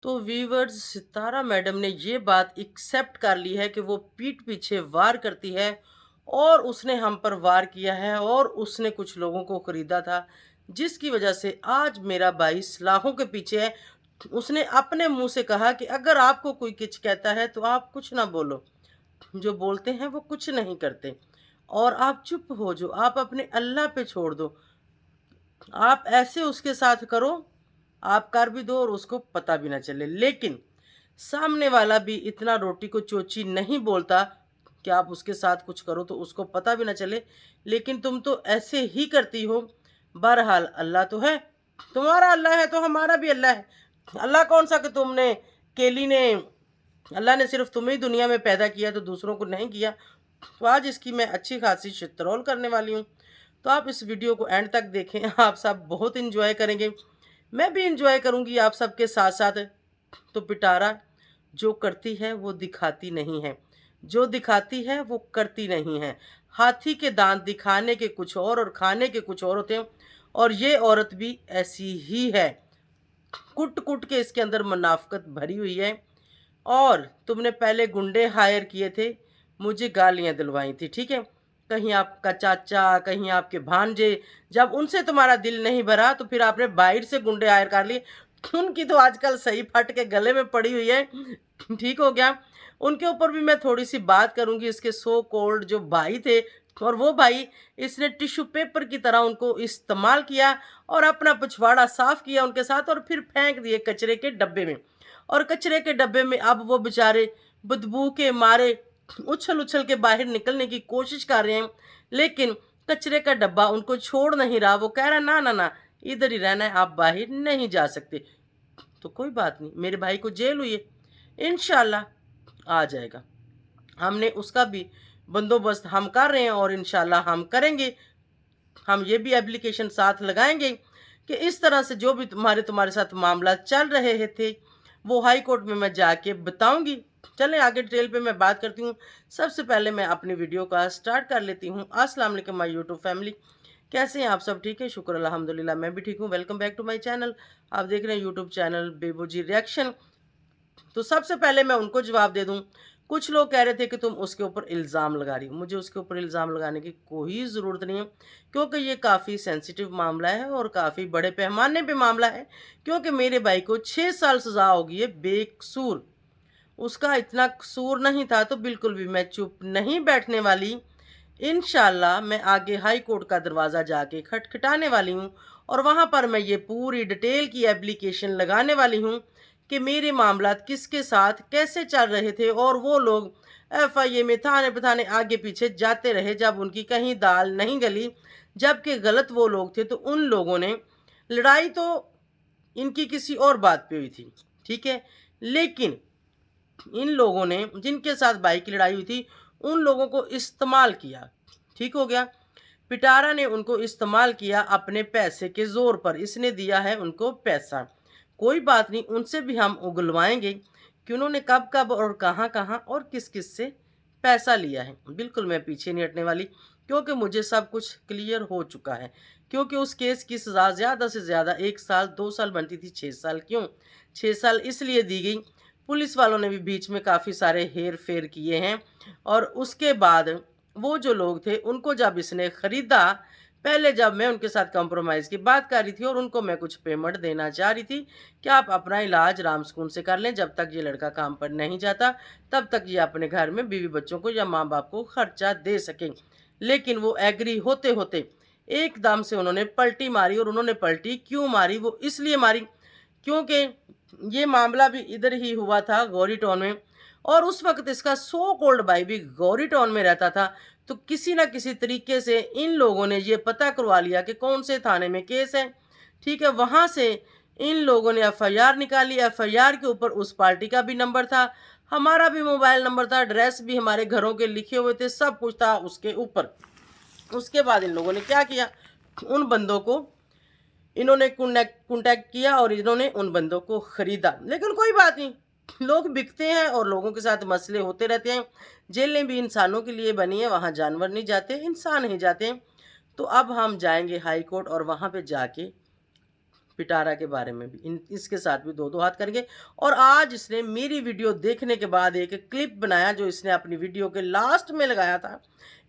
तो वीवर्स, सितारा मैडम ने ये बात एक्सेप्ट कर ली है कि वो पीठ पीछे वार करती है और उसने हम पर वार किया है और उसने कुछ लोगों को खरीदा था, जिसकी वजह से आज मेरा भाई सलाखों के पीछे है। उसने अपने मुंह से कहा कि अगर आपको कोई कुछ कहता है तो आप कुछ ना बोलो, जो बोलते हैं वो कुछ नहीं करते, और आप चुप हो, जो आप अपने अल्लाह पे छोड़ दो। आप ऐसे उसके साथ करो, आप कर भी दो और उसको पता भी ना चले। लेकिन सामने वाला भी इतना रोटी को चोची नहीं बोलता कि आप उसके साथ कुछ करो तो उसको पता भी ना चले, लेकिन तुम तो ऐसे ही करती हो। बहरहाल, अल्लाह तो है, तुम्हारा अल्लाह है तो हमारा भी अल्लाह है। अल्लाह कौन सा कि तुमने केली ने, अल्लाह ने सिर्फ तुम्हें ही दुनिया में पैदा किया तो दूसरों को नहीं किया। तो आज इसकी मैं अच्छी खासी चित्रोल करने वाली हूँ, तो आप इस वीडियो को एंड तक देखें। आप सब बहुत इंजॉय करेंगे, मैं भी इंजॉय करूंगी आप सबके साथ साथ। तो पिटारा जो करती है वो दिखाती नहीं है, जो दिखाती है वो करती नहीं है। हाथी के दांत दिखाने के कुछ और खाने के कुछ और होते हैं, और ये औरत भी ऐसी ही है। कुट कुट के इसके अंदर मुनाफकत भरी हुई है। और तुमने पहले गुंडे हायर किए थे, मुझे गालियां दिलवाई थी, ठीक है। कहीं आपका चाचा, कहीं आपके भांजे, जब उनसे तुम्हारा दिल नहीं भरा तो फिर आपने बाहर से गुंडे हायर कर लिए। उनकी तो आजकल सही फट के गले में पड़ी हुई है। ठीक हो गया। उनके ऊपर भी मैं थोड़ी सी बात करूंगी। इसके सो कोल्ड जो भाई थे, और वो भाई, इसने टिश्यू पेपर की तरह उनको इस्तेमाल किया और अपना पिछवाड़ा साफ किया उनके साथ और फिर फेंक दिए कचरे के डब्बे में। और कचरे के डब्बे में अब वो बेचारे बदबू के मारे उछल उछल के बाहर निकलने की कोशिश कर रहे हैं, लेकिन कचरे का डब्बा उनको छोड़ नहीं रहा। वो कह रहा ना ना ना, इधर ही रहना है, आप बाहर नहीं जा सकते। तो कोई बात नहीं, मेरे भाई को जेल हुई है, इंशाल्लाह आ जाएगा। हमने उसका भी बंदोबस्त हम कर रहे हैं और इंशाल्लाह हम करेंगे। हम ये भी एप्लीकेशन साथ लगाएंगे कि इस तरह से जो भी तुम्हारे साथ मामला चल रहे थे वो हाई कोर्ट में मैं जाके बताऊंगी। चलें आगे डिटेल पे मैं बात करती हूँ। सबसे पहले मैं अपनी वीडियो का स्टार्ट कर लेती हूँ। अस्सलाम वालेकुम माय यूट्यूब फैमिली, कैसे हैं आप सब? ठीक है, शुक्र अल्हम्दुलिल्लाह, मैं भी ठीक हूँ। Welcome back to my channel. आप देख रहे हैं यूट्यूब चैनल बेबूजी रिएक्शन। तो सबसे पहले मैं उनको जवाब दे दूं। कुछ लोग कह रहे थे कि तुम उसके ऊपर इल्ज़ाम लगा रही हो। मुझे उसके ऊपर इल्ज़ाम लगाने की कोई ज़रूरत नहीं है, क्योंकि ये काफ़ी सेंसिटिव मामला है और काफ़ी बड़े पैमाने पे मामला है। क्योंकि मेरे भाई को 6 साल सज़ा हो गई है बेकसूर। उसका इतना कसूर नहीं था, तो बिल्कुल भी मैं चुप नहीं बैठने वाली। इंशाल्लाह मैं आगे हाई कोर्ट का दरवाज़ा जाके खटखटाने वाली हूँ और वहाँ पर मैं ये पूरी डिटेल की एप्लीकेशन लगाने वाली हूँ कि मेरे मामलात किसके साथ कैसे चल रहे थे, और वो लोग एफआईए में थाने पथाने आगे पीछे जाते रहे जब उनकी कहीं दाल नहीं गली। जबकि गलत वो लोग थे, तो उन लोगों ने, लड़ाई तो इनकी किसी और बात पे हुई थी, ठीक है, लेकिन इन लोगों ने जिनके साथ भाई की लड़ाई हुई थी उन लोगों को इस्तेमाल किया। ठीक हो गया। पिटारा ने उनको इस्तेमाल किया अपने पैसे के जोर पर, इसने दिया है उनको पैसा। कोई बात नहीं, उनसे भी हम उगलवाएंगे कि उन्होंने कब कब और कहाँ कहाँ और किस किस से पैसा लिया है। बिल्कुल मैं पीछे नहीं हटने वाली, क्योंकि मुझे सब कुछ क्लियर हो चुका है। क्योंकि उस केस की सज़ा ज़्यादा से ज़्यादा 1 साल 2 साल बनती थी, 6 साल क्यों? 6 साल इसलिए दी गई, पुलिस वालों ने भी बीच में काफ़ी सारे हेर फेर किए हैं। और उसके बाद वो जो लोग थे उनको जब इसने ख़रीदा, पहले जब मैं उनके साथ कंप्रोमाइज़ की बात कर रही थी और उनको मैं कुछ पेमेंट देना चाह रही थी कि आप अपना इलाज राम सुकून से कर लें, जब तक ये लड़का काम पर नहीं जाता तब तक ये अपने घर में बीवी बच्चों को या माँ बाप को खर्चा दे सकें। लेकिन वो एग्री होते होते एकदम से उन्होंने पलटी मारी। और उन्होंने पलटी क्यों मारी? वो इसलिए मारी क्योंकि ये मामला भी इधर ही हुआ था, गौरी टाउन में, और उस वक्त इसका सो कोल्ड भाई भी गौरी टाउन में रहता था। तो किसी ना किसी तरीके से इन लोगों ने ये पता करवा लिया कि कौन से थाने में केस है, ठीक है। वहाँ से इन लोगों ने एफआईआर निकाली। एफआईआर के ऊपर उस पार्टी का भी नंबर था, हमारा भी मोबाइल नंबर था, एड्रेस भी हमारे घरों के लिखे हुए थे, सब कुछ था उसके ऊपर। उसके बाद इन लोगों ने क्या किया, उन बंदों को इन्होंने कॉन्टैक्ट किया और इन्होंने उन बंदों को ख़रीदा। लेकिन कोई बात नहीं, लोग बिकते हैं और लोगों के साथ मसले होते रहते हैं। जेलें भी इंसानों के लिए बनी है, वहाँ जानवर नहीं जाते, इंसान ही जाते हैं। तो अब हम जाएंगे हाई कोर्ट और वहाँ पे जाके पिटारा के बारे में भी इसके साथ भी दो हाथ करेंगे। और आज इसने मेरी वीडियो देखने के बाद एक क्लिप बनाया जो इसने अपनी वीडियो के लास्ट में लगाया था।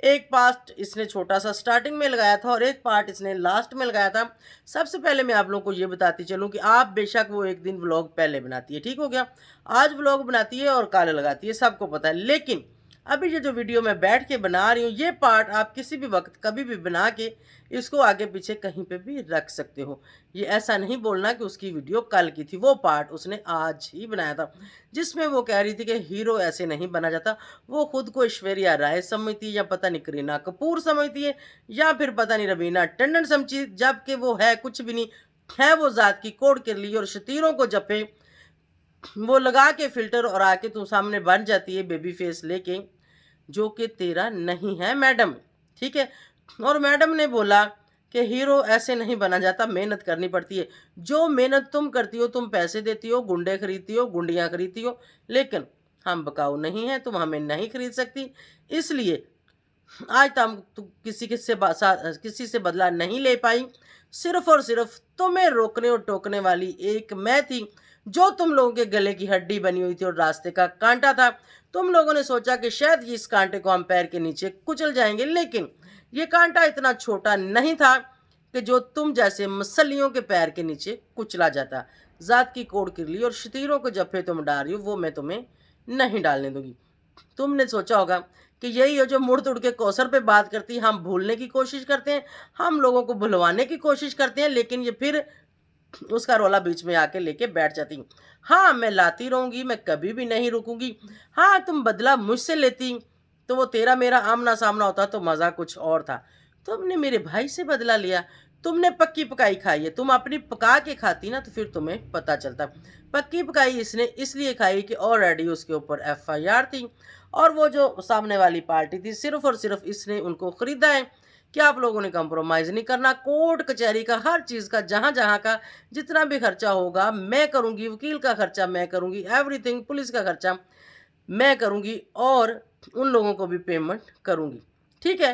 एक पार्ट इसने छोटा सा स्टार्टिंग में लगाया था और एक पार्ट इसने लास्ट में लगाया था। सबसे पहले मैं आप लोगों को ये बताती चलूँ कि आप बेशक वो एक दिन व्लॉग पहले बनाती है, ठीक हो गया, आज व्लॉग बनाती है और काले लगाती है, सबको पता है। लेकिन अभी ये जो वीडियो मैं बैठ के बना रही हूँ, ये पार्ट आप किसी भी वक्त कभी भी बना के इसको आगे पीछे कहीं पे भी रख सकते हो। ये ऐसा नहीं बोलना कि उसकी वीडियो कल की थी, वो पार्ट उसने आज ही बनाया था जिसमें वो कह रही थी कि हीरो ऐसे नहीं बना जाता। वो खुद को ऐश्वर्या राय समझती है या पता नहीं करीना कपूर समझती है या फिर पता नहीं रवीना टंडन समझती, जबकि वो है कुछ भी नहीं, है वो जात की कोड कर ली और शतीरों को जपे वो लगा के फिल्टर और आके तुम सामने बन जाती है बेबी फेस लेके, जो कि तेरा नहीं है मैडम, ठीक है। और मैडम ने बोला कि हीरो ऐसे नहीं बना जाता, मेहनत करनी पड़ती है। जो मेहनत तुम करती हो, तुम पैसे देती हो, गुंडे खरीदती हो, गुंडियाँ खरीदती हो, लेकिन हम बकाऊ नहीं हैं, तुम हमें नहीं खरीद सकती। इसलिए आज तक किसी से बदला नहीं ले पाई। सिर्फ और सिर्फ तुम्हें रोकने और टोकने वाली एक मैं थी, जो तुम लोगों के गले की हड्डी बनी हुई थी और रास्ते का कांटा था। तुम लोगों ने सोचा कि शायद इस कांटे को हम पैर के नीचे कुचल जाएंगे, लेकिन ये कांटा इतना छोटा नहीं था कि जो तुम जैसे मसलियों के पैर के नीचे कुचला जाता। जात की कोड़ किरली और शतीरों को जफे तुम डाल रही हो, वो मैं तुम्हें नहीं डालने दूंगी। तुमने सोचा होगा कि यही है जो मुड़ तुड़ के कौसर पे बात करती है, हम भूलने की कोशिश करते हैं, हम लोगों को भुलवाने की कोशिश करते हैं, लेकिन ये फिर उसका रोला बीच में आके लेके बैठ जाती। हाँ, मैं लाती रहूंगी, मैं कभी भी नहीं रुकूंगी। हाँ, तुम बदला मुझसे लेती तो वो तेरा मेरा आमना सामना होता तो मज़ा कुछ और था। तुमने मेरे भाई से बदला लिया, तुमने पक्की पकाई खाई है। तुम अपनी पका के खाती ना तो फिर तुम्हें पता चलता। पक्की पकाई इसने इसलिए खाई कि ऑलरेडी उसके ऊपर FIR थी और वो जो सामने वाली पार्टी थी सिर्फ और सिर्फ इसने उनको खरीदा है कि आप लोगों ने कंप्रोमाइज़ नहीं करना। कोर्ट कचहरी का हर चीज़ का जहाँ जहाँ का जितना भी खर्चा होगा मैं करूँगी, वकील का खर्चा मैं करूँगी, एवरीथिंग, पुलिस का खर्चा मैं करूँगी और उन लोगों को भी पेमेंट करूँगी, ठीक है।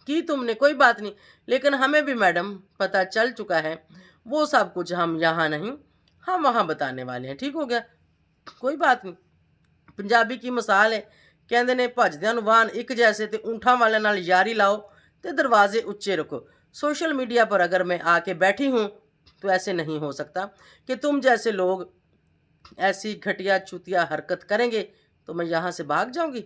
कि तुमने कोई बात नहीं, लेकिन हमें भी मैडम पता चल चुका है। वो सब कुछ हम यहाँ नहीं, हम वहाँ बताने वाले हैं, ठीक हो गया, कोई बात नहीं। पंजाबी की मिसाल है, कहते ने भजदियां नूं वाहन एक जैसे ते ऊँठां वाले नाल यारी लाओ ते दरवाजे उच्चे रखो। सोशल मीडिया पर अगर मैं आके बैठी हूँ तो ऐसे नहीं हो सकता कि तुम जैसे लोग ऐसी घटिया चुतिया हरकत करेंगे तो मैं यहाँ से भाग जाऊँगी।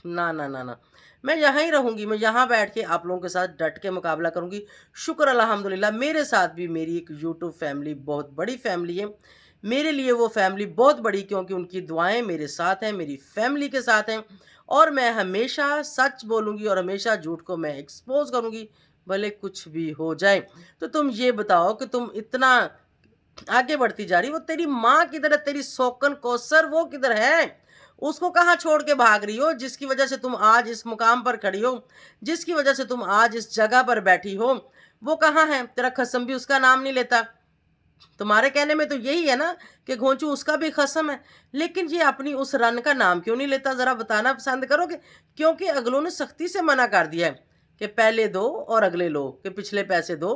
ना ना ना ना, मैं यहाँ ही रहूँगी, मैं यहाँ बैठ के आप लोगों के साथ डट के मुकाबला करूँगी। शुक्र अल्हम्दुलिल्लाह मेरे साथ भी मेरी एक यूट्यूब फैमिली बहुत बड़ी फैमिली है। मेरे लिए वो फैमिली बहुत बड़ी क्योंकि उनकी दुआएं मेरे साथ हैं, मेरी फैमिली के साथ हैं और मैं हमेशा सच बोलूँगी और हमेशा झूठ को मैं एक्सपोज करूँगी, भले कुछ भी हो जाए। तो तुम ये बताओ कि तुम इतना आगे बढ़ती जा रही, वो तेरी माँ किधर है, तेरी सौकन कौसर वो किधर है? उसको कहाँ छोड़ के भाग रही हो, जिसकी वजह से तुम आज इस मुकाम पर खड़ी हो, जिसकी वजह से तुम आज इस जगह पर बैठी हो, वो कहाँ है? तेरा खसम भी उसका नाम नहीं लेता। तुम्हारे कहने में तो यही है ना कि घोंचू उसका भी खसम है, लेकिन ये अपनी उस रन का नाम क्यों नहीं लेता? ज़रा बताना पसंद करोगे? क्योंकि अगलों ने सख्ती से मना कर दिया है कि पहले दो और अगले लो, कि पिछले पैसे दो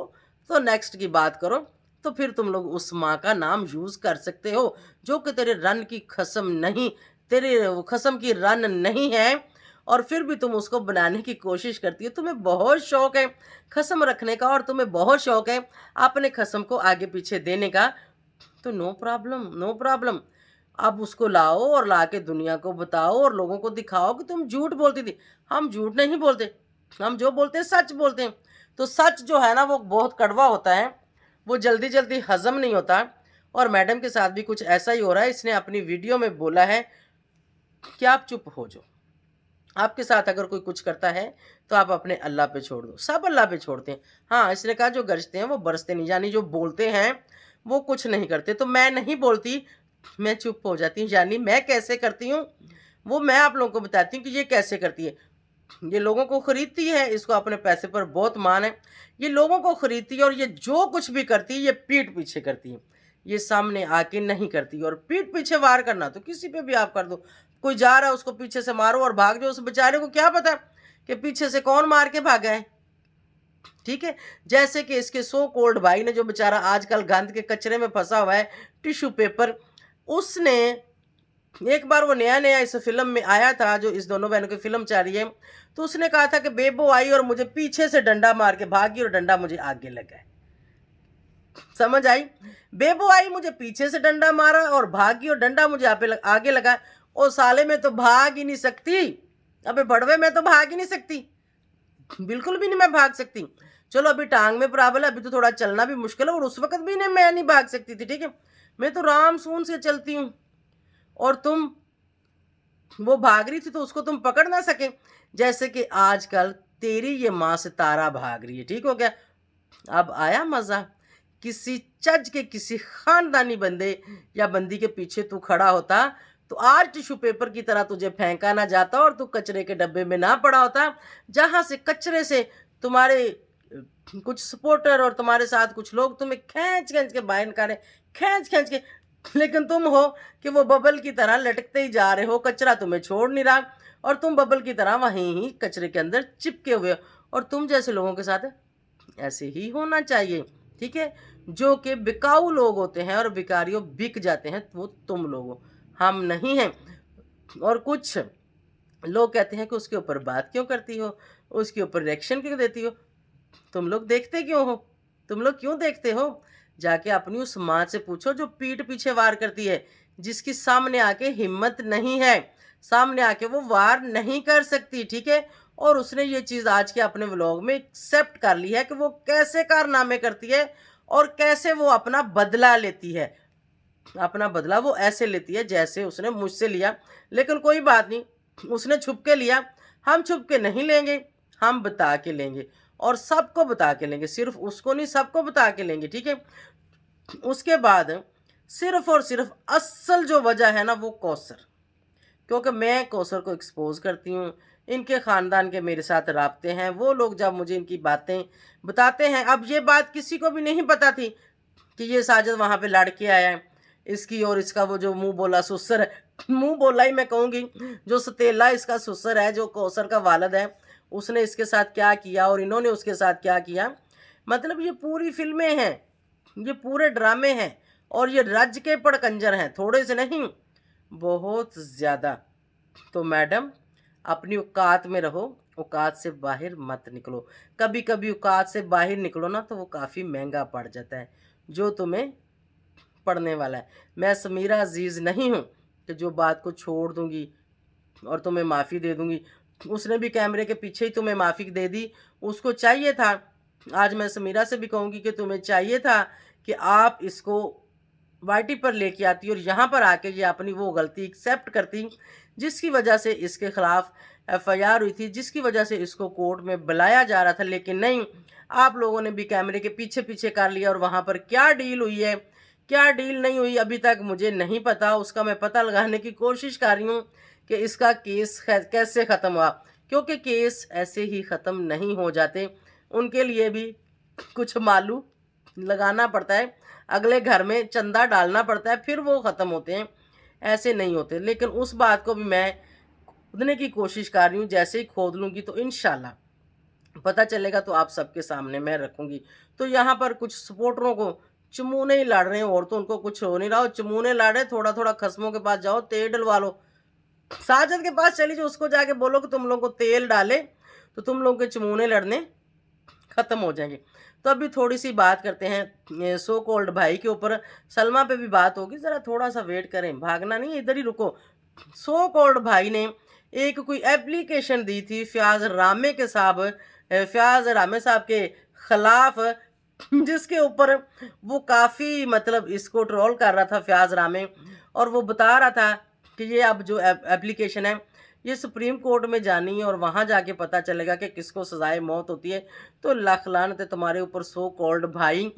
तो नेक्स्ट की बात करो। तो फिर तुम लोग उस माँ का नाम यूज़ कर सकते हो जो कि तेरे रन की खसम नहीं, तेरे खसम की रन नहीं है, और फिर भी तुम उसको बनाने की कोशिश करती हो। तुम्हें बहुत शौक है खसम रखने का और तुम्हें बहुत शौक है अपने खसम को आगे पीछे देने का। तो नो प्रॉब्लम, नो प्रॉब्लम। अब उसको लाओ और ला के दुनिया को बताओ और लोगों को दिखाओ कि तुम झूठ बोलती थी। हम झूठ नहीं बोलते, हम जो बोलते हैं सच बोलते हैं। तो सच जो है ना वो बहुत कड़वा होता है, वो जल्दी जल्दी हजम नहीं होता। और मैडम के साथ भी कुछ ऐसा ही हो रहा है। इसने अपनी वीडियो में बोला है कि आप चुप हो जाओ, आपके साथ अगर कोई कुछ करता है तो आप अपने अल्लाह पे छोड़ दो। सब अल्लाह पे छोड़ते हैं। हाँ, इसने कहा जो गरजते हैं वो बरसते नहीं, यानी जो बोलते हैं वो कुछ नहीं करते। तो मैं नहीं बोलती, मैं चुप हो जाती हूँ। यानी मैं कैसे करती हूँ वो मैं आप लोगों को बताती हूँ कि ये कैसे करती है। ये लोगों को खरीदती है, इसको अपने पैसे पर बहुत मान है। ये लोगों को खरीदती है और ये जो कुछ भी करती है ये पीठ पीछे करती है, ये सामने आके नहीं करती। और पीठ पीछे वार करना तो किसी पे भी आप कर दो। कोई जा रहा है उसको पीछे से मारो और भाग जाओ, उस बेचारे को क्या पता कि पीछे से कौन मार के भागा है। ठीक है। जैसे कि इसके सो कॉल्ड भाई ने, जो बेचारा आजकल गंद के कचरे में फंसा हुआ है, टिश्यू पेपर, उसने एक बार, वो नया नया इस फिल्म में आया था, जो इस दोनों बहनों की फिल्म चल रही है, तो उसने कहा था कि बेबो आई और मुझे पीछे से डंडा मार के भागी और डंडा मुझे आगे लगा। समझ आई? बेबो आई, मुझे पीछे से डंडा मारा और भागी और डंडा मुझे आगे लगा। ओ साले, में तो भाग ही नहीं सकती। अबे बड़वे, मैं तो भाग ही नहीं सकती, बिल्कुल भी नहीं मैं भाग सकती। चलो अभी टांग में प्रॉब्लम है, अभी तो थोड़ा चलना भी मुश्किल है, और उस वक्त भी नहीं, मैं नहीं भाग सकती थी, ठीक है। मैं तो राम सून से चलती हूँ, और तुम, वो भाग रही थी तो उसको तुम पकड़ ना सके। जैसे कि आजकल तेरी ये माँ से तारा भाग रही है, ठीक हो गया। अब आया मजा? किसी चज के, किसी खानदानी बंदे या बंदी के पीछे तू खड़ा होता तो आज टिश्यू पेपर की तरह तुझे फेंका ना जाता और तू कचरे के डब्बे में ना पड़ा होता, जहां से कचरे से तुम्हारे कुछ सपोर्टर और तुम्हारे साथ कुछ लोग तुम्हें खींच खींच के बाहर निकाले, खींच खींच के। लेकिन तुम हो कि वो बबल की तरह लटकते ही जा रहे हो, कचरा तुम्हें छोड़ नहीं रहा, और तुम बबल की तरह वहीं ही कचरे के अंदर चिपके हुए हो। और तुम जैसे लोगों के साथ ऐसे ही होना चाहिए, ठीक है। जो कि बिकाऊ लोग होते हैं और भिखारियों बिक जाते हैं, वो तुम लोग हो, हम नहीं हैं। और कुछ लोग कहते हैं कि उसके ऊपर बात क्यों करती हो, उसके ऊपर रिएक्शन क्यों देती हो, तुम लोग देखते क्यों हो, तुम लोग क्यों देखते हो? जाके अपनी उस माँ से पूछो जो पीठ पीछे वार करती है, जिसकी सामने आके हिम्मत नहीं है, सामने आके वो वार नहीं कर सकती, ठीक है। और उसने ये चीज़ आज के अपने व्लॉग में एक्सेप्ट कर ली है कि वो कैसे कारनामे करती है और कैसे वो अपना बदला लेती है। अपना बदला वो ऐसे लेती है जैसे उसने मुझसे लिया, लेकिन कोई बात नहीं, उसने छुप के लिया, हम छुप के नहीं लेंगे, हम बता के लेंगे, और सबको बता के लेंगे, सिर्फ उसको नहीं, सबको बता के लेंगे, ठीक है। उसके बाद सिर्फ और सिर्फ असल जो वजह है ना, वो कौसर, क्योंकि मैं कौसर को एक्सपोज करती हूँ, इनके ख़ानदान के मेरे साथ राब्ते हैं, वो लोग जब मुझे इनकी बातें बताते हैं। अब ये बात किसी को भी नहीं पता थी कि ये साजिद वहाँ पे लड़ के आया है, इसकी और इसका वो जो मुंह बोला सुसर है, मुंह बोला ही मैं कहूँगी, जो सतेला इसका सुसर है, जो कौसर का वालिद है, उसने इसके साथ क्या किया और इन्होंने उसके साथ क्या किया। मतलब ये पूरी फिल्में हैं, ये पूरे ड्रामे हैं, और ये रज के पड़कंजर हैं, थोड़े से नहीं, बहुत ज़्यादा। तो मैडम, अपनी औकात में रहो, औकात से बाहर मत निकलो। कभी कभी औकात से बाहर निकलो ना, तो वो काफ़ी महंगा पड़ जाता है जो तुम्हें पड़ने वाला है। मैं समीरा अजीज़ नहीं हूँ कि जो बात को छोड़ दूंगी और तुम्हें माफ़ी दे दूंगी। उसने भी कैमरे के पीछे ही तुम्हें माफ़ी दे दी, उसको चाहिए था। आज मैं समीरा से भी कहूँगी कि तुम्हें चाहिए था कि आप इसको वाईटी पर लेके आती और यहाँ पर आके ये अपनी वो गलती एक्सेप्ट करती, जिसकी वजह से इसके खिलाफ एफआईआर हुई थी, जिसकी वजह से इसको कोर्ट में बुलाया जा रहा था। लेकिन नहीं, आप लोगों ने भी कैमरे के पीछे पीछे कर लिया, और वहाँ पर क्या डील हुई है, क्या डील नहीं हुई, अभी तक मुझे नहीं पता। उसका मैं पता लगाने की कोशिश कर रही हूँ कि इसका केस कैसे ख़त्म हुआ, क्योंकि केस ऐसे ही ख़त्म नहीं हो जाते, उनके लिए भी कुछ मालू लगाना पड़ता है, अगले घर में चंदा डालना पड़ता है, फिर वो ख़त्म होते हैं, ऐसे नहीं होते। लेकिन उस बात को भी मैं खोदने की कोशिश कर रही हूँ, जैसे ही खोद लूँगी तो इंशाल्लाह पता चलेगा, तो आप सबके सामने मैं रखूँगी। तो यहाँ पर कुछ सपोर्टरों को चमूने ही लड़ रहे हैं, और तो उनको कुछ हो नहीं रहा, चमूने लड़ रहे, थोड़ा थोड़ा खस्मों के पास जाओ, तेल डलवा लो, साजिद के पास चली जाओ, उसको जाके बोलो कि तुम लोगों को तेल डाले तो तुम लोगों के चमूने लड़ने ख़त्म हो जाएंगे। तो अभी थोड़ी सी बात करते हैं सो कॉल्ड भाई के ऊपर, सलमा पे भी बात होगी, ज़रा थोड़ा सा वेट करें, भागना नहीं, इधर ही रुको। सो कॉल्ड भाई ने एक कोई एप्लीकेशन दी थी फयाज रामे साहब के ख़िलाफ़, जिसके ऊपर वो काफ़ी मतलब इसको ट्रोल कर रहा था फयाज रामे, और वो बता रहा था कि ये अब जो एप्लीकेशन है ये सुप्रीम कोर्ट में जानी है, और वहाँ जाके पता चलेगा कि किसको सजाए मौत होती है। तो लाख लानत है तुम्हारे ऊपर सो कॉल्ड भाई,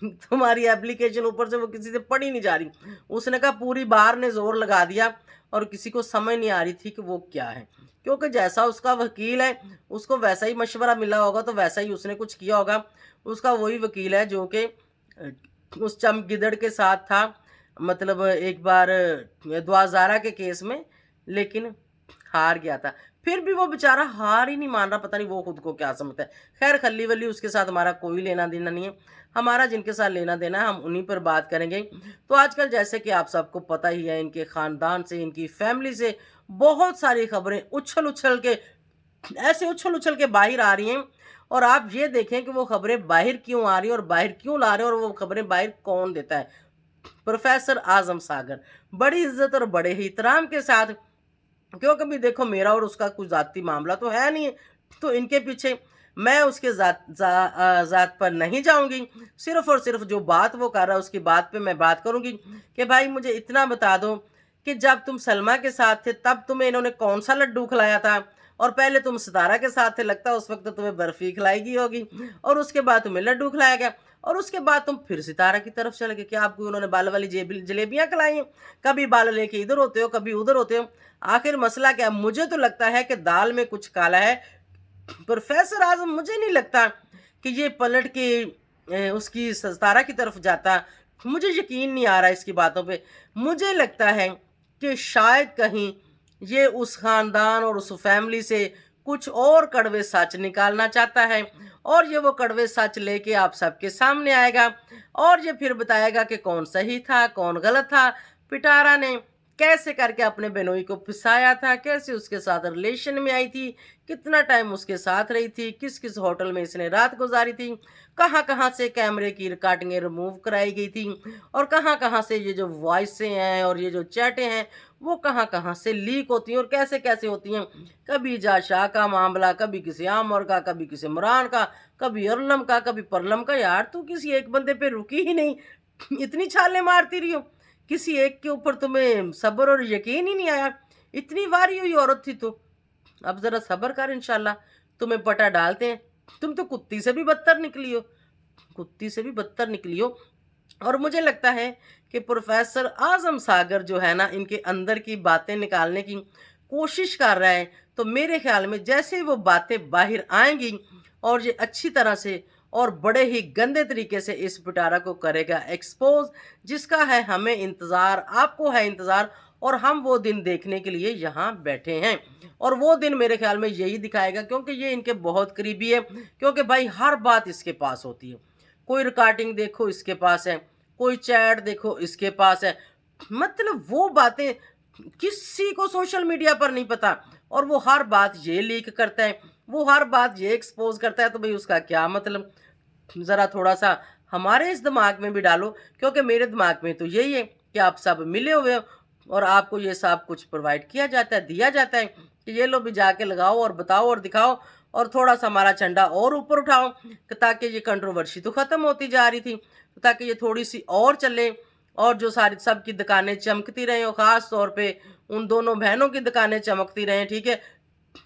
तुम्हारी एप्लीकेशन ऊपर से वो किसी से पढ़ी नहीं जा रही। उसने कहा पूरी बार ने जोर लगा दिया, और किसी को समझ नहीं आ रही थी कि वो क्या है, क्योंकि जैसा उसका वकील है उसको वैसा ही मशवरा मिला होगा, तो वैसा ही उसने कुछ किया होगा। उसका वही वकील है जो कि उस चमगिदड़ के साथ था, मतलब एक बार द्वाजारा के केस में, लेकिन हार गया था। फिर भी वो बेचारा हार ही नहीं मान रहा, पता नहीं वो खुद को क्या समझता है। खैर खल्ली वल्ली उसके साथ हमारा कोई लेना देना नहीं है, हमारा जिनके साथ लेना देना है हम उन्हीं पर बात करेंगे। तो आजकल जैसे कि आप सबको पता ही है, इनके ख़ानदान से, इनकी फैमिली से बहुत सारी खबरें उछल उछल के, ऐसे उछल उछल के बाहर आ रही हैं। और आप ये देखें कि वो खबरें बाहर क्यों आ रही हैं और बाहर क्यों ला रहे हैं, और वो खबरें बाहर कौन देता है? प्रोफेसर आजम सागर, बड़ी इज्जत और बड़े ही एहतराम के साथ, क्योंकि भी देखो मेरा और उसका कुछ ज़ाती मामला तो है नहीं, तो इनके पीछे मैं उसके ज़ात पर नहीं जाऊंगी। सिर्फ और सिर्फ जो बात वो कर रहा है उसकी बात पे मैं बात करूंगी कि भाई मुझे इतना बता दो कि जब तुम सलमा के साथ थे तब तुम्हें इन्होंने कौन सा लड्डू खिलाया था, और पहले तुम सितारा के साथ थे, लगता है उस वक्त तो तुम्हें बर्फी खिलाई गई होगी, और उसके बाद तुम्हें लड्डू खिलाया गया, और उसके बाद तुम फिर सितारा की तरफ चले गए। क्या आपको उन्होंने बाल वाली जलेबियां खिलाई हैं? कभी बाल लेके इधर होते हो, कभी उधर होते हो, आखिर मसला क्या? मुझे तो लगता है कि दाल में कुछ काला है। प्रोफेसर आजम, मुझे नहीं लगता कि ये पलट के उसकी सितारा की तरफ जाता। मुझे यकीन नहीं आ रहा इसकी बातों पे। मुझे लगता है कि शायद कहीं ये उस ख़ानदान और उस फैमिली से कुछ और कड़वे सच निकालना चाहता है, और ये वो कड़वे सच लेके आप सबके सामने आएगा, और ये फिर बताएगा कि कौन सही था कौन गलत था, पिटारा ने कैसे करके अपने बेनोई को फंसाया था, कैसे उसके साथ रिलेशन में आई थी, कितना टाइम उसके साथ रही थी, किस किस होटल में इसने रात गुजारी थी, कहाँ कहाँ से कैमरे की रिकॉर्डिंगें रिमूव कराई गई थी, और कहाँ कहाँ से ये जो वॉइसें हैं और ये जो चैटें हैं वो कहाँ कहाँ से लीक होती हैं और कैसे कैसे होती हैं। कभी जा शाह का मामला, कभी किसी आमर का, कभी किसी इमरान का, कभी अरलम का, कभी परलम का। यार तू किसी एक बंदे पे रुकी ही नहीं, इतनी छाले मारती रही हो, किसी एक के ऊपर तुम्हें सब्र और यकीन ही नहीं आया। इतनी वारी हुई औरत थी तू, अब ज़रा सब्र कर, इंशाल्लाह तुम्हें पटा डालते हैं। तुम तो कुत्ती से भी बदतर निकली हो, कुत्ती से भी बदतर निकली हो। और मुझे लगता है कि प्रोफेसर आजम सागर जो है ना, इनके अंदर की बातें निकालने की कोशिश कर रहा है। तो मेरे ख्याल में जैसे वो बातें बाहर आएंगी और ये अच्छी तरह से और बड़े ही गंदे तरीके से इस पिटारा को करेगा एक्सपोज, जिसका है हमें इंतज़ार, आपको है इंतज़ार, और हम वो दिन देखने के लिए यहाँ बैठे हैं। और वो दिन मेरे ख्याल में यही दिखाएगा, क्योंकि ये इनके बहुत करीबी है, क्योंकि भाई हर बात इसके पास होती है। कोई रिकॉर्डिंग देखो इसके पास है, कोई चैट देखो इसके पास है, मतलब वो बातें किसी को सोशल मीडिया पर नहीं पता, और वो हर बात ये लीक करता है, वो हर बात ये एक्सपोज करता है। तो भाई उसका क्या मतलब? ज़रा थोड़ा सा हमारे इस दिमाग में भी डालो, क्योंकि मेरे दिमाग में तो यही है कि आप सब मिले हुए हो और आपको ये सब कुछ प्रोवाइड किया जाता है, दिया जाता है कि ये लो भी जाके लगाओ और बताओ और दिखाओ, और थोड़ा सा हमारा झंडा और ऊपर उठाओ, ताकि ये कंट्रोवर्सी तो ख़त्म होती जा रही थी, ताकि ये थोड़ी सी और चले, और जो सारी सब की दुकानें चमकती रहें, और ख़ास तौर पे उन दोनों बहनों की दुकानें चमकती रहें। ठीक है,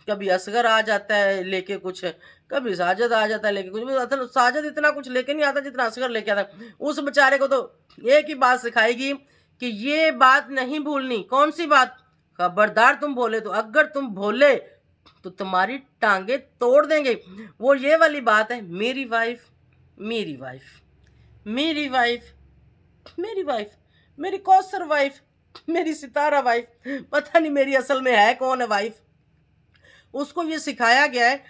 कभी असगर आ जाता है लेके कुछ, कभी साजिद आ जाता है लेके कुछ। असल साजिद इतना कुछ लेके नहीं आता जितना असगर लेके आता है। उस बेचारे को तो एक ही बात सिखाएगी कि ये बात नहीं भूलनी। कौन सी बात? खबरदार तुम बोले तो, अगर तुम भूले तो तुम्हारी टांगे तोड़ देंगे। वो ये वाली बात है, मेरी वाइफ, मेरी वाइफ, मेरी वाइफ, मेरी वाइफ, मेरी कौसर वाइफ, मेरी सितारा वाइफ, पता नहीं मेरी असल में है कौन है वाइफ। उसको ये सिखाया गया है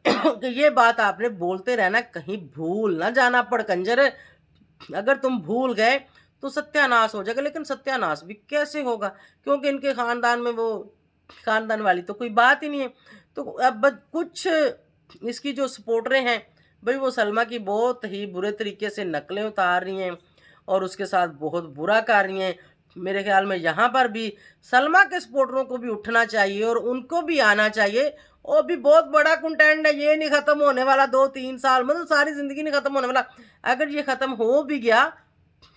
कि ये बात आपने बोलते रहना, कहीं भूल ना जाना पड़कंजर। अगर तुम भूल गए तो सत्यानाश हो जाएगा। लेकिन सत्यानाश भी कैसे होगा, क्योंकि इनके ख़ानदान में वो ख़ानदान वाली तो कोई बात ही नहीं है। तो अब कुछ इसकी जो सपोर्टरें हैं भाई, वो सलमा की बहुत ही बुरे तरीके से नकलें उतार रही हैं और उसके साथ बहुत बुरा कर रही हैं। मेरे ख्याल में यहाँ पर भी सलमा के सपोर्टरों को भी उठना चाहिए और उनको भी आना चाहिए। और भी बहुत बड़ा कंटेंट है, ये नहीं ख़त्म होने वाला 2-3 साल, मतलब सारी ज़िंदगी नहीं ख़त्म होने वाला। अगर ये ख़त्म हो भी गया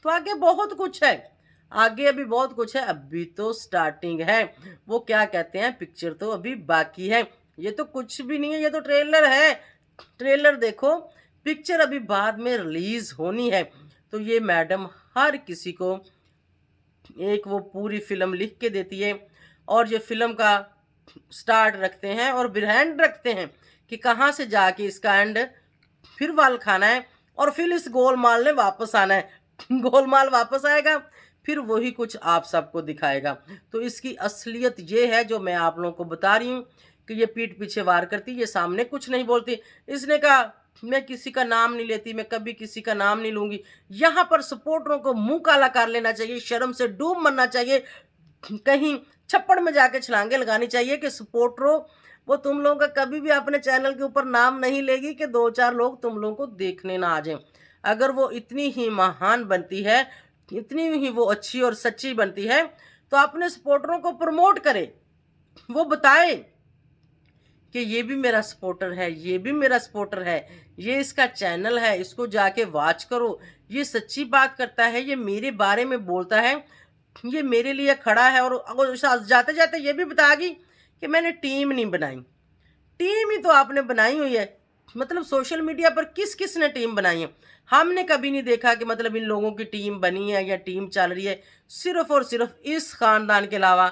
तो आगे बहुत कुछ है, आगे अभी बहुत कुछ है, अभी तो स्टार्टिंग है। वो क्या कहते हैं, पिक्चर तो अभी बाकी है। ये तो कुछ भी नहीं है, ये तो ट्रेलर है। ट्रेलर देखो, पिक्चर अभी बाद में रिलीज़ होनी है। तो ये मैडम हर किसी को एक वो पूरी फिल्म लिख के देती है, और ये फिल्म का स्टार्ट रखते हैं और बिरहैंड रखते हैं कि कहाँ से जाके इसका एंड फिर वाल खाना है, और फिर इस गोलमाल ने वापस आना है। गोलमाल वापस आएगा, फिर वही कुछ आप सबको दिखाएगा। तो इसकी असलियत ये है जो मैं आप लोगों को बता रही हूँ कि ये पीठ पीछे वार करती, ये सामने कुछ नहीं बोलती। इसने कहा मैं किसी का नाम नहीं लेती, मैं कभी किसी का नाम नहीं लूंगी। यहाँ पर सपोर्टरों को मुंह काला कर लेना चाहिए, शर्म से डूब मरना चाहिए, कहीं छप्पड़ में जाके छलांगे लगानी चाहिए कि सपोर्टरों, वो तुम लोगों का कभी भी अपने चैनल के ऊपर नाम नहीं लेगी कि 2-4 लोग तुम लोगों को देखने ना आ जाएं। अगर वो इतनी ही महान बनती है, इतनी ही वो अच्छी और सच्ची बनती है, तो अपने सपोर्टरों को प्रमोट करे, वो बताए कि ये भी मेरा सपोर्टर है, ये भी मेरा सपोर्टर है, ये इसका चैनल है, इसको जाके वॉच करो, ये सच्ची बात करता है, ये मेरे बारे में बोलता है, ये मेरे लिए खड़ा है। और जाते जाते ये भी बताएगी कि मैंने टीम नहीं बनाई। टीम ही तो आपने बनाई हुई है। मतलब सोशल मीडिया पर किस किस ने टीम बनाई है? हमने कभी नहीं देखा कि मतलब इन लोगों की टीम बनी है या टीम चल रही है। सिर्फ और सिर्फ इस खानदान के अलावा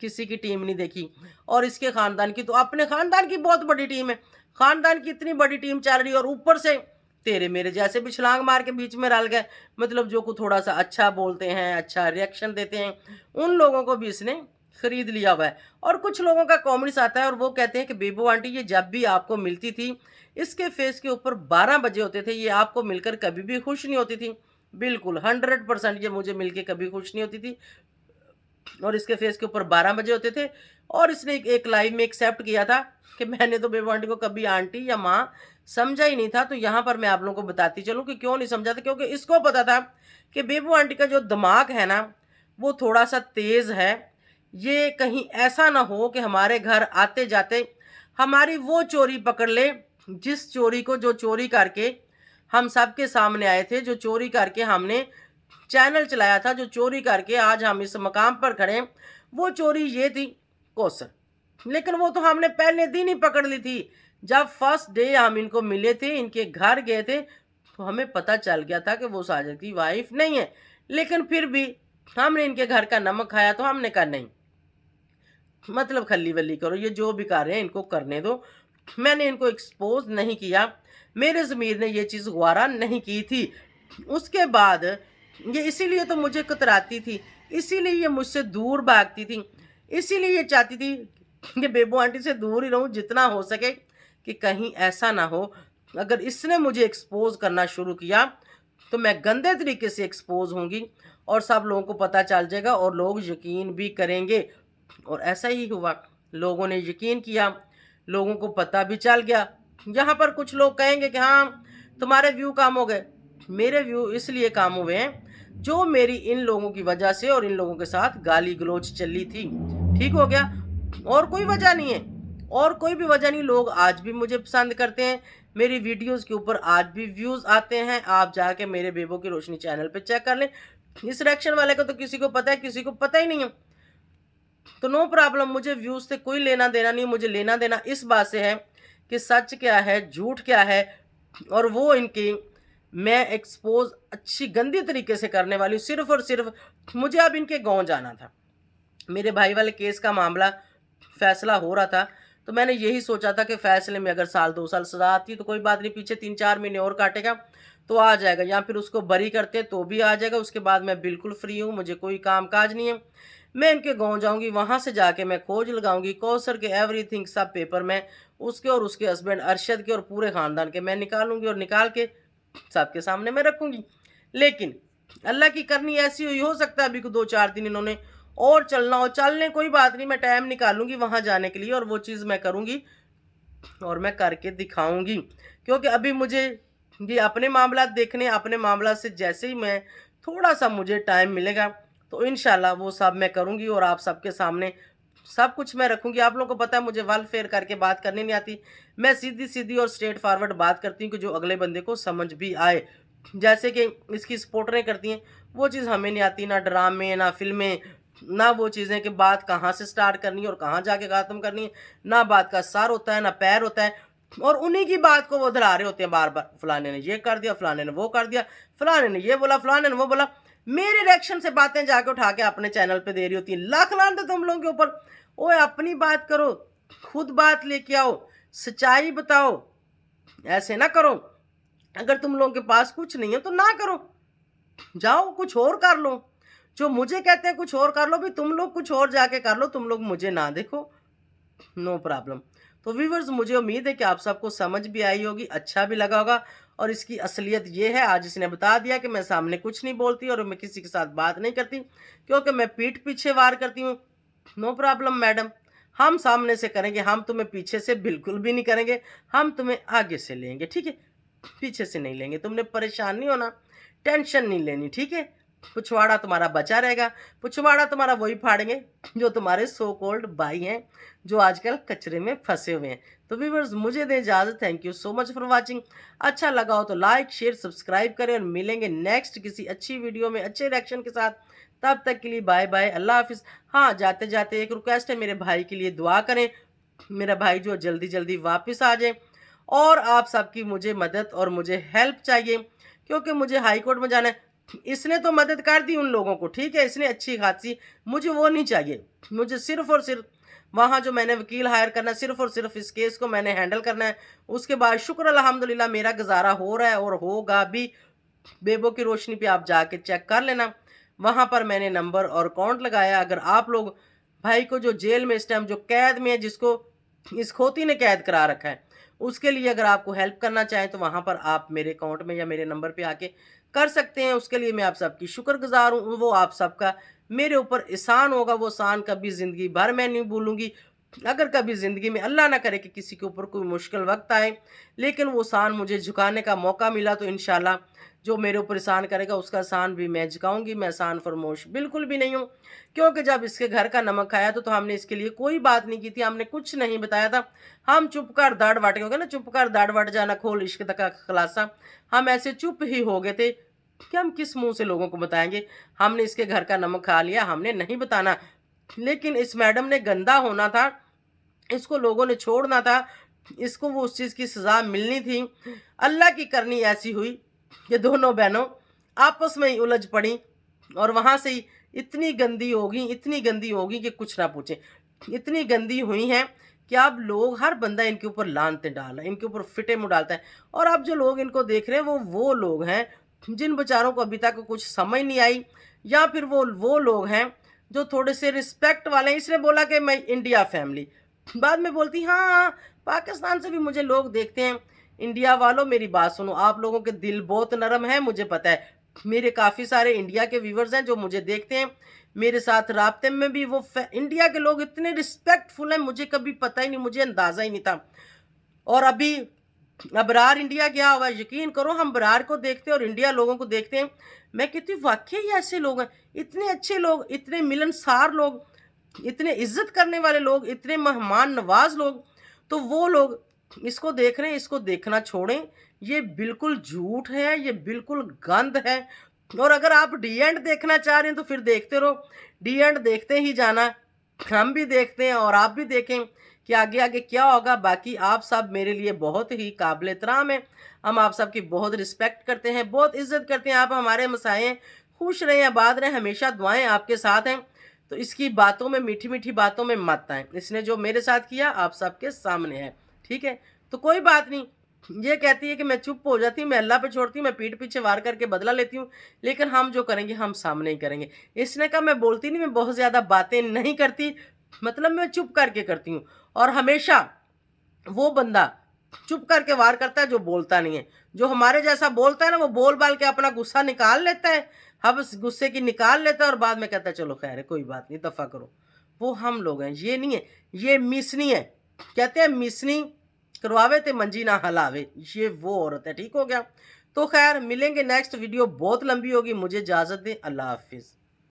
किसी की टीम नहीं देखी। और इसके खानदान की, तो अपने खानदान की बहुत बड़ी टीम है, खानदान की इतनी बड़ी टीम चल रही है, और ऊपर से तेरे मेरे जैसे भी छलांग मार के बीच में रल गए। मतलब जो को थोड़ा सा अच्छा बोलते हैं, अच्छा रिएक्शन देते हैं, उन लोगों को भी इसने खरीद लिया हुआ है। और कुछ लोगों का कमेंट्स आता है और वो कहते हैं कि बेबो आंटी ये जब भी आपको मिलती थी, इसके फेस के ऊपर 12 बजे होते थे, ये आपको मिलकर कभी भी खुश नहीं होती थी। बिल्कुल 100% ये मुझे मिलके कभी खुश नहीं होती थी, और इसके फेस के ऊपर 12 बजे होते थे। और इसने एक लाइव में एक्सेप्ट किया था कि मैंने तो बेबो आंटी को कभी आंटी या माँ समझा ही नहीं था। तो यहाँ पर मैं आप लोगों को बताती चलूँ कि क्यों नहीं समझा था, क्योंकि इसको पता था कि बेबो आंटी का जो दिमाग है ना, वो थोड़ा सा तेज़ है। ये कहीं ऐसा ना हो कि हमारे घर आते जाते हमारी वो चोरी पकड़ ले, जिस चोरी को, जो चोरी करके हम सबके सामने आए थे, जो चोरी करके हमने चैनल चलाया था, जो चोरी करके आज हम इस मकाम पर खड़े हैं, वो चोरी ये थी कौसर। लेकिन वो तो हमने पहले दिन ही पकड़ ली थी। जब फर्स्ट डे हम इनको मिले थे, इनके घर गए थे, तो हमें पता चल गया था कि वो साजिद की वाइफ नहीं है। लेकिन फिर भी हमने इनके घर का नमक खाया, तो हमने कहा नहीं, मतलब खल्ली वल्ली करो, ये जो भी कर रहे हैं इनको करने दो। मैंने इनको एक्सपोज नहीं किया, मेरे ज़मीर ने ये चीज़ गवारा नहीं की थी। उसके बाद ये इसीलिए तो मुझे कतराती थी, इसीलिए ये मुझसे दूर भागती थी, इसीलिए ये चाहती थी कि बेबो आंटी से दूर ही रहूं जितना हो सके, कि कहीं ऐसा ना हो अगर इसने मुझे एक्सपोज करना शुरू किया तो मैं गंदे तरीके से एक्सपोज होंगी और सब लोगों को पता चल जाएगा और लोग यकीन भी करेंगे। और ऐसा ही हुआ, लोगों ने यकीन किया, लोगों को पता भी चल गया। यहाँ पर कुछ लोग कहेंगे कि हाँ तुम्हारे व्यू कम हो गए। मेरे व्यू इसलिए कम हुए हैं जो मेरी इन लोगों की वजह से और इन लोगों के साथ गाली गलोच चली थी, ठीक हो गया, और कोई वजह नहीं है, और कोई भी वजह नहीं। लोग आज भी मुझे पसंद करते हैं, मेरी वीडियोस के ऊपर आज भी व्यूज़ आते हैं। आप जाके मेरे बेबो की रोशनी चैनल पे चेक कर लें। इस रिएक्शन वाले को तो किसी को पता है, किसी को पता ही नहीं है, तो नो प्रॉब्लम, मुझे व्यूज़ से कोई लेना देना नहीं। मुझे लेना देना इस बात से है कि सच क्या है, झूठ क्या है, और वो इनकी मैं एक्सपोज अच्छी गंदी तरीके से करने वाली हूँ। सिर्फ और सिर्फ मुझे अब इनके गांव जाना था, मेरे भाई वाले केस का मामला फैसला हो रहा था, तो मैंने यही सोचा था कि फैसले में अगर 1-2 साल सजा आती तो कोई बात नहीं, पीछे 3-4 महीने और काटेगा तो आ जाएगा, या फिर उसको बरी करते तो भी आ जाएगा। उसके बाद मैं बिल्कुल फ्री हूँ, मुझे कोई काम काज नहीं है। मैं इनके गांव जाऊंगी, वहां से जाके मैं खोज लगाऊंगी कौसर के एवरीथिंग, सब पेपर में उसके और उसके हस्बैंड अरशद के और पूरे खानदान के मैं निकालूंगी, और निकाल के सबके सामने मैं रखूंगी। लेकिन अल्लाह की करनी ऐसी हुई, हो सकता है अभी को 2-4 दिन इन्होंने और चलना हो, चलने कोई बात नहीं, मैं टाइम निकालूंगी वहां जाने के लिए, और वो चीज़ मैं करूंगी और मैं करके दिखाऊंगी। क्योंकि अभी मुझे ये अपने मामला देखने, अपने मामला से जैसे ही मैं थोड़ा सा मुझे टाइम मिलेगा तो इंशाल्लाह वो सब मैं करूंगी, और आप सबके सामने सब कुछ मैं रखूंगी। आप लोगों को पता है मुझे वल फेर करके बात करनी नहीं आती, मैं सीधी सीधी और स्ट्रेट फॉरवर्ड बात करती हूँ कि जो अगले बंदे को समझ भी आए। जैसे कि इसकी सपोर्टरें करती हैं, वो चीज़ हमें नहीं आती, ना ड्रामे ना फिल्में, ना वो चीज़ें कि बात कहाँ से स्टार्ट करनी है और कहाँ जाके ख़त्म करनी है, ना बात का सर होता है ना पैर होता है, और उन्हीं की बात को वो दोहरा रहे होते हैं बार बार, फलाने ने ये कर दिया, फलाने ने वो कर दिया, फलाने ने ये बोला, फलाने ने वो बोला। मेरे रिएक्शन से बातें जाके उठा के अपने चैनल पे दे रही होती है। लाख लान तो तुम लोगों के ऊपर। ओए अपनी बात करो, खुद बात लेके आओ, सच्चाई बताओ, ऐसे ना करो। अगर तुम लोगों के पास कुछ नहीं है तो ना करो, जाओ कुछ और कर लो। जो मुझे कहते हैं कुछ और कर लो, भी तुम लोग कुछ और जाके कर लो, तुम लोग मुझे ना देखो। No problem. तो व्यूअर्स, मुझे उम्मीद है कि आप सबको समझ भी आई होगी, अच्छा भी लगा होगा। और इसकी असलियत ये है, आज इसने बता दिया कि मैं सामने कुछ नहीं बोलती और मैं किसी के साथ बात नहीं करती, क्योंकि मैं पीठ पीछे वार करती हूँ। नो प्रॉब्लम मैडम, हम सामने से करेंगे, हम तुम्हें पीछे से बिल्कुल भी नहीं करेंगे, हम तुम्हें आगे से लेंगे, ठीक है? पीछे से नहीं लेंगे। तुमने परेशान नहीं होना, टेंशन नहीं लेनी, ठीक है? पिछवाड़ा तुम्हारा बचा रहेगा। पिछवाड़ा तुम्हारा वही फाड़ेंगे जो तुम्हारे सो कॉल्ड भाई हैं, जो आजकल कचरे में फंसे हुए हैं। तो व्यूअर्स, मुझे दें इजाज़त। Thank you so much for watching. अच्छा लगा हो तो लाइक शेयर सब्सक्राइब करें, और मिलेंगे नेक्स्ट किसी अच्छी वीडियो में अच्छे रिएक्शन के साथ। तब तक के लिए बाय बाय, अल्लाह हाफिज़। हाँ, जाते जाते एक रिक्वेस्ट है, मेरे भाई के लिए दुआ करें, मेरा भाई जो जल्दी जल्दी वापस आ जाए। और आप सबकी मुझे मदद और मुझे हेल्प चाहिए, क्योंकि मुझे हाई कोर्ट में जाना है। इसने तो मदद कर दी उन लोगों को, ठीक है, इसने अच्छी खासी, मुझे वो नहीं चाहिए। मुझे सिर्फ और सिर्फ वहाँ जो मैंने वकील हायर करना है, सिर्फ और सिर्फ इस केस को मैंने हैंडल करना है। उसके बाद शुक्र अल्हम्दुलिल्लाह मेरा गुजारा हो रहा है और होगा भी। बेबो की रोशनी पे आप जाके चेक कर लेना, वहाँ पर मैंने नंबर और अकाउंट लगाया। अगर आप लोग भाई को जो जेल में इस टाइम जो कैद में है, जिसको इस खोती ने कैद करा रखा है, उसके लिए अगर आपको हेल्प करना चाहें तो वहाँ पर आप मेरे अकाउंट में या मेरे नंबर पे आके कर सकते हैं। उसके लिए मैं आप सबकी शुक्रगुजार हूँ। वो आप सबका मेरे ऊपर एहसान होगा, वो एहसान कभी ज़िंदगी भर मैं नहीं भूलूंगी। अगर कभी ज़िंदगी में अल्लाह ना करे कि किसी के ऊपर कोई मुश्किल वक्त आए, लेकिन वो एहसान मुझे झुकाने का मौका मिला, तो इंशाल्लाह जो मेरे ऊपर एहसान करेगा उसका एहसान भी मैं झुकाऊंगी। मैं एहसान फरमोश बिल्कुल भी नहीं हूँ, क्योंकि जब इसके घर का नमक खाया तो हमने इसके लिए कोई बात नहीं की थी, हमने कुछ नहीं बताया था। हम चुप कर दाढ़ वट गए ना, चुप कर दाढ़ वट जाना खोल इश्क का खलासा। हम ऐसे चुप ही हो गए थे कि हम किस मुंह से लोगों को बताएंगे हमने इसके घर का नमक खा लिया, हमने नहीं बताना। लेकिन इस मैडम ने गंदा होना था, इसको लोगों ने छोड़ना था, इसको वो उस चीज़ की सज़ा मिलनी थी। अल्लाह की करनी ऐसी हुई कि दोनों बहनों आपस में ही उलझ पड़ी, और वहाँ से ही इतनी गंदी होगी, इतनी गंदी होगी कि कुछ ना पूछें। इतनी गंदी हुई हैं कि अब लोग, हर बंदा इनके ऊपर लानतें डाल रहा है, इनके ऊपर फिटे मुँह डालता है। और अब जो लोग इनको देख रहे हैं वो लोग हैं जिन बेचारों को अभी तक कुछ समझ नहीं आई, या फिर वो लोग हैं जो थोड़े से रिस्पेक्ट वाले हैं। इसने बोला कि मैं इंडिया फैमिली, बाद में बोलती हाँ हाँ, पाकिस्तान से भी मुझे लोग देखते हैं। इंडिया वालों, मेरी बात सुनो, आप लोगों के दिल बहुत नरम है, मुझे पता है। मेरे काफ़ी सारे इंडिया के व्यूवर्स हैं जो मुझे देखते हैं, मेरे साथ राब्ते में भी वो इंडिया के लोग इतने रिस्पेक्टफुल हैं, मुझे कभी पता ही नहीं, मुझे अंदाज़ा ही नहीं था। और अभी अबरार इंडिया गया हुआ है, यकीन करो, हम अबरार को देखते हैं और इंडिया लोगों को देखते हैं। मैं कहती हूँ वाकई ऐसे लोग हैं, इतने अच्छे लोग, इतने मिलनसार लोग, इतने इज्जत करने वाले लोग, इतने मेहमान नवाज लोग। तो वो लोग इसको देख रहे हैं, इसको देखना छोड़ें। ये बिल्कुल झूठ है, ये बिल्कुल गंद है। और अगर आप डी एंड देखना चाह रहे हैं तो फिर देखते रहो, डी एंड देखते ही जाना। हम भी देखते हैं और आप भी देखें कि आगे आगे क्या होगा। बाकी आप सब मेरे लिए बहुत ही काबिल एहतराम हैं, हम आप सबकी बहुत रिस्पेक्ट करते हैं, बहुत इज्जत करते हैं। आप हमारे मसाए हैं, खुश रहें, आबाद रहें, हमेशा दुआएं आपके साथ हैं। तो इसकी बातों में, मीठी मीठी बातों में मत आएं। इसने जो मेरे साथ किया आप सबके सामने है, ठीक है? तो कोई बात नहीं। ये कहती है कि मैं चुप हो जाती हूँ, मैं अल्लाह पे छोड़ती हूँ, मैं पीठ पीछे वार करके बदला लेती हूँ, लेकिन हम जो करेंगे हम सामने ही करेंगे। इसने कहा मैं बोलती नहीं, मैं बहुत ज़्यादा बातें नहीं करती, मतलब मैं चुप करके करती हूँ। और हमेशा वो बंदा चुप करके वार करता है जो बोलता नहीं है। जो हमारे जैसा बोलता है ना, वो बोल बाल के अपना गुस्सा निकाल लेता है, हम उस गुस्से की निकाल लेता है और बाद में कहता है चलो खैर है, कोई बात नहीं, दफ़ा करो। वो हम लोग हैं, ये नहीं है। ये मिसनी है, कहते हैं मिसनी करवावे ते मंजी ना हलावे, ये वो औरत है। ठीक हो गया? तो खैर मिलेंगे नेक्स्ट वीडियो, बहुत लंबी होगी, मुझे इजाज़त दें, अल्लाह हाफिज़।